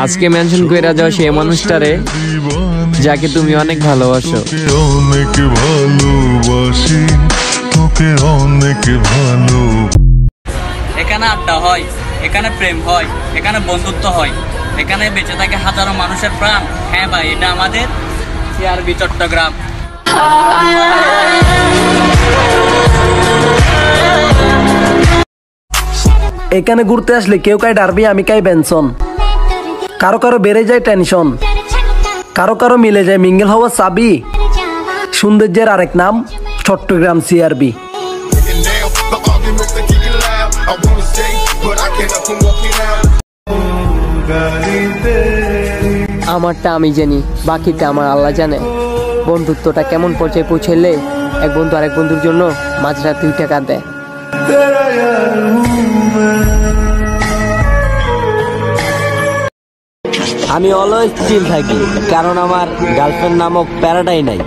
আজকে মেনশন কইরা যাও সেই মানুষটারে যাকে তুমি অনেক ভালোবাসো। অনেক ভালোবাসি তোকে অনেক ভালো। এখানে আড্ডা হয়, এখানে প্রেম হয়, এখানে বন্ধুত্ব হয়, এখানে বেঁচে থাকে হাজারো মানুষের প্রাণ। হ্যাঁ ভাই, এটা আমাদের সিআরবি চট্টগ্রাম। এখানে ঘুরতে আসলে কেউ কাই ডারবি, আমি কাই বেনসন। কারো কারো বেড়ে যায় টেনশন, কারো কারো মিলে যায় মিঙ্গেল হওয়া চাবি। সৌন্দর্যের আরেক নাম চট্টগ্রাম সিআরবি। আমারটা আমি জানি, বাকিটা আমার আল্লাহ জানে। বন্ধুত্বটা কেমন পর্যায়ে পৌঁছাইলে এক বন্ধু আরেক বন্ধুর জন্য মাঝরাত 2 টাকা দেয়। আমি অলওয়েজ চিল থাকি, কারণ আমার গার্লফ্রেন্ড নামক প্যারাটাই নাই।